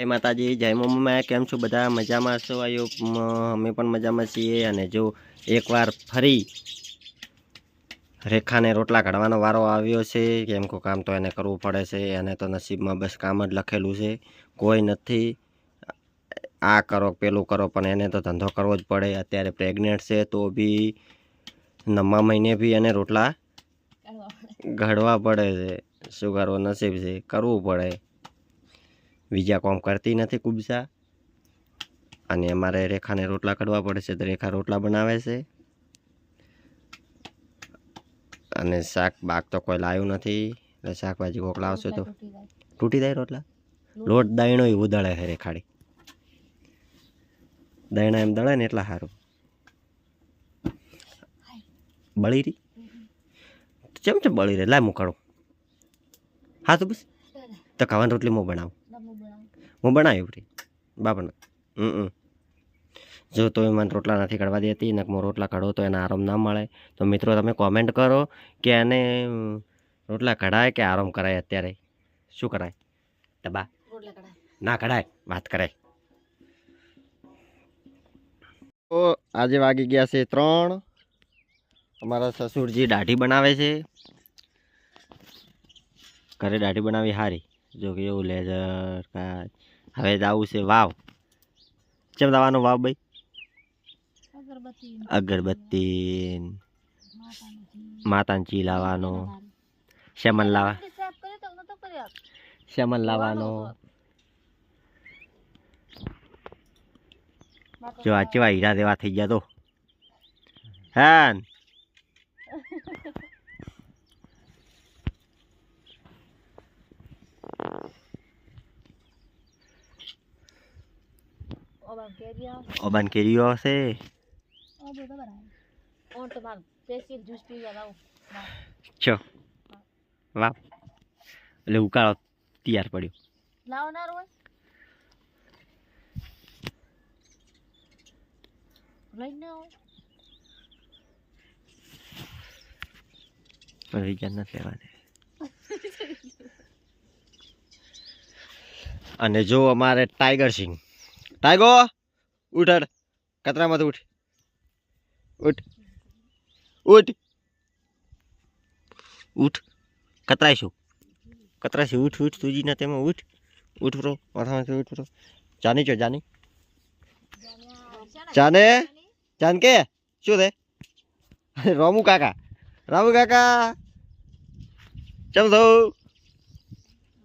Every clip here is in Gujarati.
જય માતાજી, જય મમ્મી, કેમ છો બધા? મજામાં છો? આયો અમે પણ મજામાં છીએ. અને જો એકવાર ફરી રેખાને રોટલા કાઢવાનો વારો આવ્યો છે. કેમ કે કામ તો એને કરવું પડે છે, અને તો નસીબમાં બસ કામ જ લખેલું છે, કોઈ નથી. આ કરો પેલું કરો, પણ એને તો ધંધો કરવો જ પડે. અત્યારે પ્રેગ્નેન્ટ છે તો બી 9મા મહિને બી એને રોટલા ઘડવા પડે છે. શું કરવો, નસીબ છે, કરવું પડે. બીજા કામ કરતી નથી કુબસા. અને અમારે રેખાને રોટલા કાઢવા પડે છે, તો રેખા રોટલા બનાવે છે. અને શાક બાક તો કોઈ લાવ્યું નથી, એટલે શાકભાજી કોક લાવશે તો તૂટી જાય રોટલા. લોટ દાયણો એવું દળે છે રેખાડી. દાયણા એમ દળે ને એટલા સારું. બળી રહી ચમ ચમ બળી રહી, લાય મુકાડું. હા તો બસ તો ખાવાની રોટલી હું બનાવું. હું બનાવી ઉપરી બાપા. જો તો મને રોટલા નથી કાઢવા દેતી, ને હું રોટલા કાઢો તો એને આરામ ના મળે. તો મિત્રો તમે કોમેન્ટ કરો કે એને રોટલા કઢાય કે આરામ કરાય. અત્યારે શું કરાય? ડબ્બા ના કઢાય, વાત કરાય. તો આજે વાગી ગયા છે 3. અમારા સસુરજી દાઢી બનાવે છે. ઘરે દાઢી બનાવી સારી. જો કે એવું લેઝર કાંઈ. હવે જવું છે વાવ. ચમ જવાનું વાવ ભાઈ? અગરબત્તી માતાને ચી લાવવાનો, શેમન લાવવાનો. જો આ કેવા હીરા દેવા થઈ ગયા તો. હા ઓબાન કેરીઓ હશે. છો વાહ, એટલે ઉકાળો તૈયાર પડ્યો. અને જો અમારે ટાઈગર સિંહ, ટાઈગો ઉઠ, કતરામાંથી ઉઠ, ઉઠ ઉઠ ઉઠ. કતરાઈશું કતરાઈશું, ઉઠ ઉઠ, તુજી ના તેમાં ઉઠ ઉઠ પ્રો માથામાંથી ઉઠ પ્રો. જાની ચો જાની જાને જાન કે શું રે? રામુ કાકા, રામુ કાકા ચમ થયું?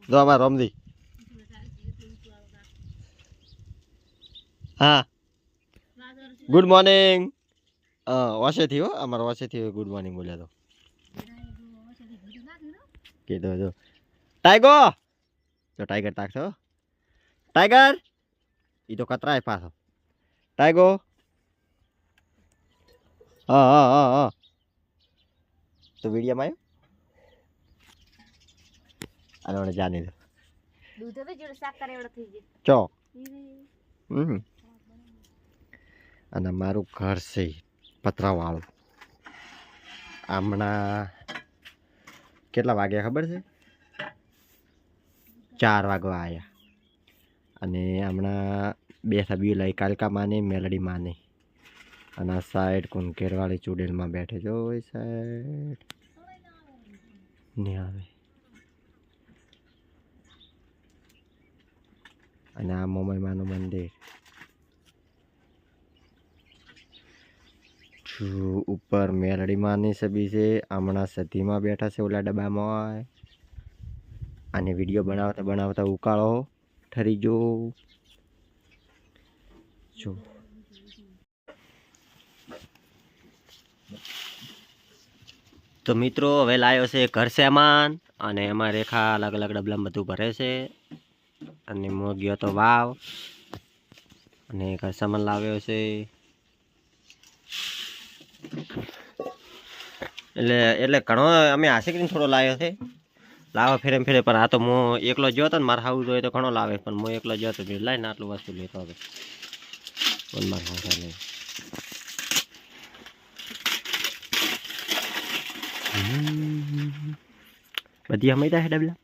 જો અમાર રમજી. હા ગુડ મોર્નિંગ. વાસેથી હો, અમારા વાસેથી ગુડ મોર્નિંગ બોલ્યા તો કીધું. જો ટાઈગો, જો ટાઈગર તાકશો. ટાઈગર ઈ તો કતરાય પાછો. ટાઈગો હા હા હા હા. તો વિડીયામાં આવ્યો. અને જાની દો ચો. અને મારું ઘર છે પતરાવાળું. હમણાં કેટલા વાગ્યા ખબર છે? 4 વાગવા આવ્યા. અને હમણાં બેઠા બી લઈ કાલકા માને મેલડી માને. અને આ સાઈડ કુંકેરવાળી ચૂડેલમાં બેઠે. જો એ સાઈડ નહીં આવે. અને આ મોમાઈમાનું મંદિર. ઉપર મેલડી માની છબી છે. હમણાં સધીમાં બેઠા છે ઓલા ડબ્બામાં. અને વિડીયો બનાવતા બનાવતા ઉકાળો ઠરી ગયો. જો તો મિત્રો હવે લાવ્યો છે ઘર સામાન. અને એમાં રેખા અલગ અલગ ડબલામાં બધું ભરે છે. અને મો ગયો તો વાવ, અને ઘર સામાન લાવ્યો છે. એટલે ઘણો અમે આશી કરીને થોડો લાવ્યો છે. લાવો ફેરે ફેરે, પણ આ તો હું એકલો ગયો હતો ને, મારે હાવું જોઈએ તો ઘણો લાવે, પણ હું એકલો ગયો હતો લાય ને આટલું વસ્તુ લેતો હવે. બધી સમજતા છે ડબલા.